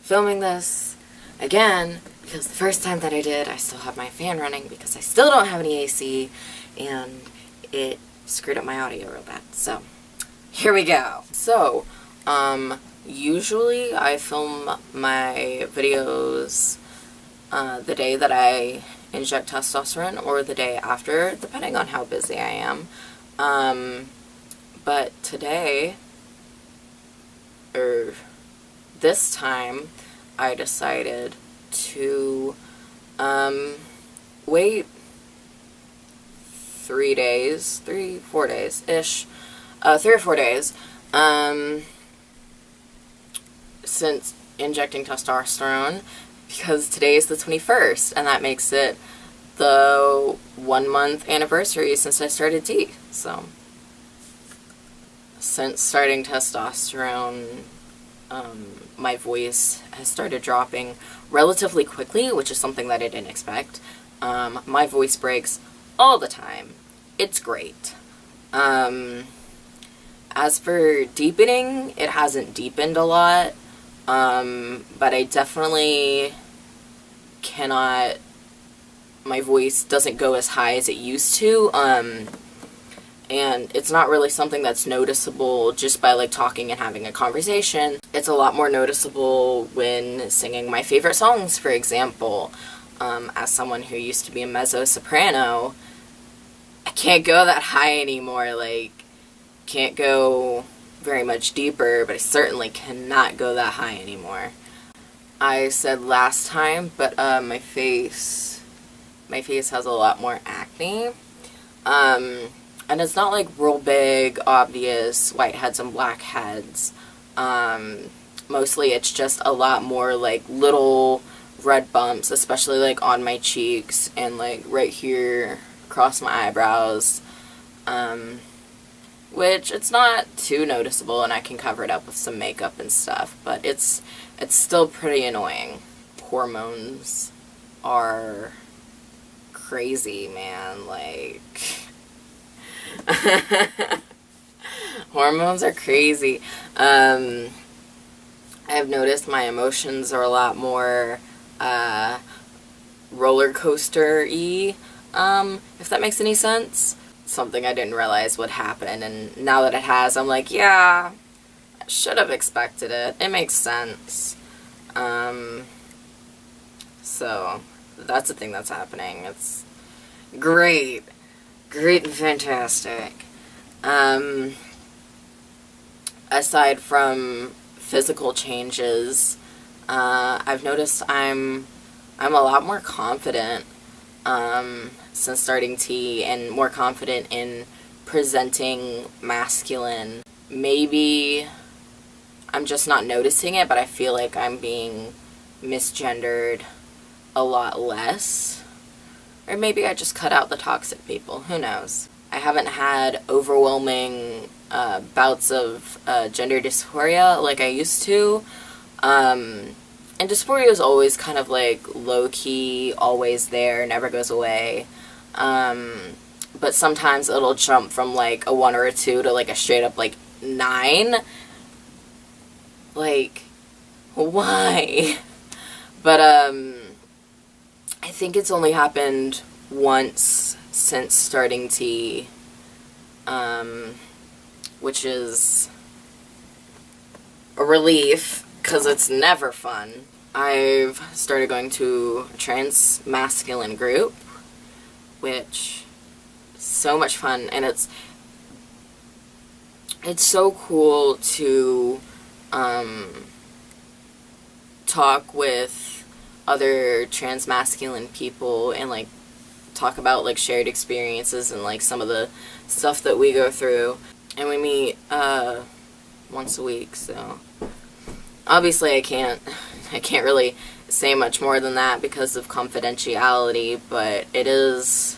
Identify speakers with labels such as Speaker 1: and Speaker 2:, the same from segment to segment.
Speaker 1: filming this again because the first time that I did, I still had my fan running because I still don't have any AC, and it screwed up my audio real bad. So, here we go. So, usually I film my videos the day that I inject testosterone or the day after, depending on how busy I am. But today, or this time, I decided to wait 3 or 4 days-ish, 3 or 4 days, since injecting testosterone, because today is the 21st, and that makes it the 1-month anniversary since I started T. So, since starting testosterone, my voice has started dropping relatively quickly, which is something that I didn't expect. My voice breaks all the time. It's great. As for deepening, it hasn't deepened a lot, but I definitely cannot, my voice doesn't go as high as it used to, and it's not really something that's noticeable just by, like, talking and having a conversation. It's a lot more noticeable when singing my favorite songs, for example. As someone who used to be a mezzo-soprano, I can't go that high anymore, like, can't go very much deeper, but I certainly cannot go that high anymore. I said last time, but my face has a lot more acne. And it's not like real big, obvious whiteheads and blackheads. Mostly it's just a lot more like little red bumps, especially like on my cheeks and like right here across my eyebrows. Which it's not too noticeable, and I can cover it up with some makeup and stuff, but it's still pretty annoying. Hormones are crazy, man, like... Hormones are crazy. I've noticed my emotions are a lot more roller coaster-y, if that makes any sense. Something I didn't realize would happen, and now that it has, I'm like, yeah, I should have expected it. It makes sense. So that's the thing that's happening. It's great. Great and fantastic. Aside from physical changes, I've noticed I'm a lot more confident since starting T, and more confident in presenting masculine. Maybe I'm just not noticing it, but I feel like I'm being misgendered a lot less. Or maybe I just cut out the toxic people. Who knows? I haven't had overwhelming bouts of gender dysphoria like I used to. And dysphoria is always kind of like low-key, always there, never goes away. But sometimes it'll jump from like a 1 or a 2 to like a straight up like 9. Like, why? But I think it's only happened once since starting T, which is a relief, because it's never fun. I've started going to a trans masculine group, which is so much fun, and it's so cool to talk with other trans masculine people and like talk about like shared experiences and like some of the stuff that we go through. And we meet once a week, so obviously I can't really say much more than that because of confidentiality, but it's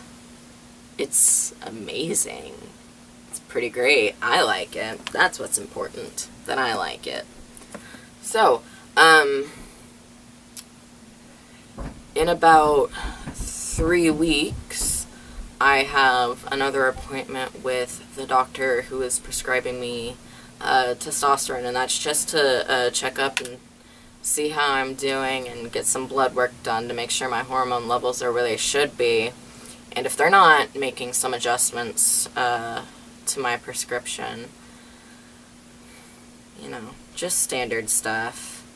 Speaker 1: amazing. It's pretty great. I like it. That's what's important, that I like it. So, in about 3 weeks, I have another appointment with the doctor who is prescribing me testosterone, and that's just to check up and see how I'm doing and get some blood work done to make sure my hormone levels are where they should be. And if they're not, making some adjustments to my prescription. You know, just standard stuff.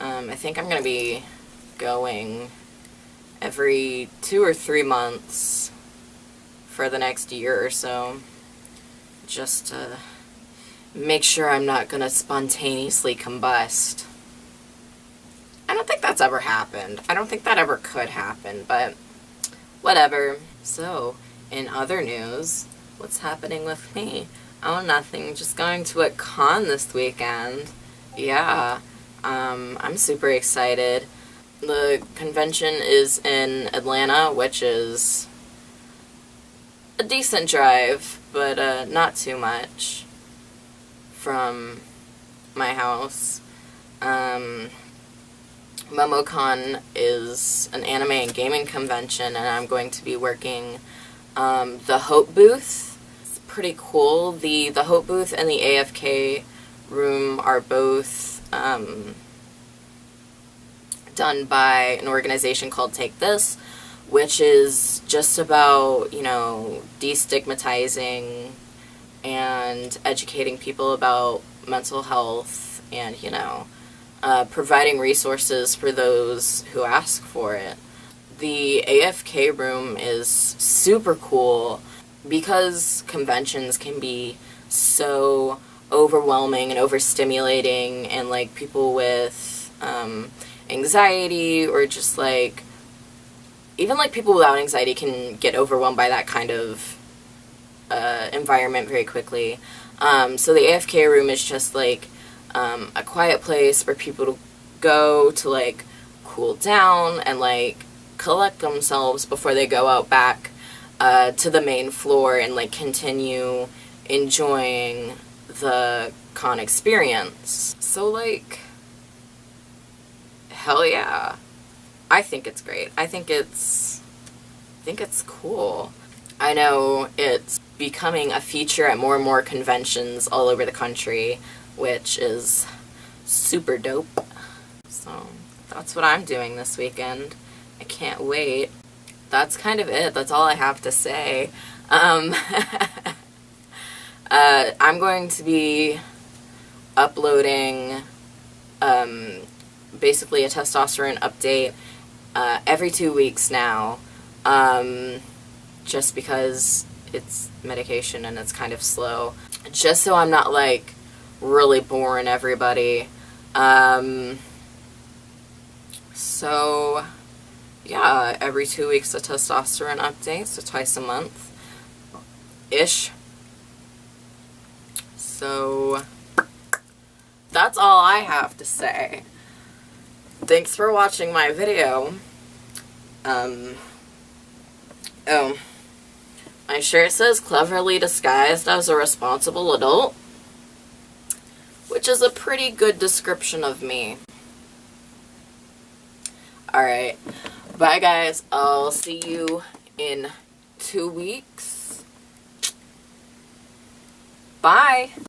Speaker 1: I think I'm going to be going every 2 or 3 months for the next year or so, just to make sure I'm not going to spontaneously combust. I don't think that's ever happened. I don't think that ever could happen, but whatever. So, in other news, what's happening with me? Oh, nothing. Just going to a con this weekend. Yeah. I'm super excited. The convention is in Atlanta, which is a decent drive, but not too much from my house. MomoCon is an anime and gaming convention, and I'm going to be working the Hope booth. It's pretty cool. The Hope booth and the AFK room are both done by an organization called Take This, which is just about, you know, destigmatizing and educating people about mental health and, you know, providing resources for those who ask for it. The AFK room is super cool because conventions can be so overwhelming and overstimulating, and like people with anxiety, or just like even like people without anxiety can get overwhelmed by that kind of environment very quickly. So the AFK room is just like a quiet place for people to go to like cool down and like collect themselves before they go out back to the main floor and like continue enjoying the con experience. So like, hell yeah. I think it's great. I think it's cool. I know it's becoming a feature at more and more conventions all over the country, which is super dope. So that's what I'm doing this weekend. I can't wait. That's kind of it. That's all I have to say. I'm going to be uploading basically a testosterone update every 2 weeks now, just because it's medication and it's kind of slow. Just so I'm not like really boring everybody. So yeah, every 2 weeks a testosterone update, so twice a month ish. So that's all I have to say. Thanks for watching my video. Oh, my shirt says cleverly disguised as a responsible adult, which is a pretty good description of me. Alright, bye guys. I'll see you in 2 weeks. Bye!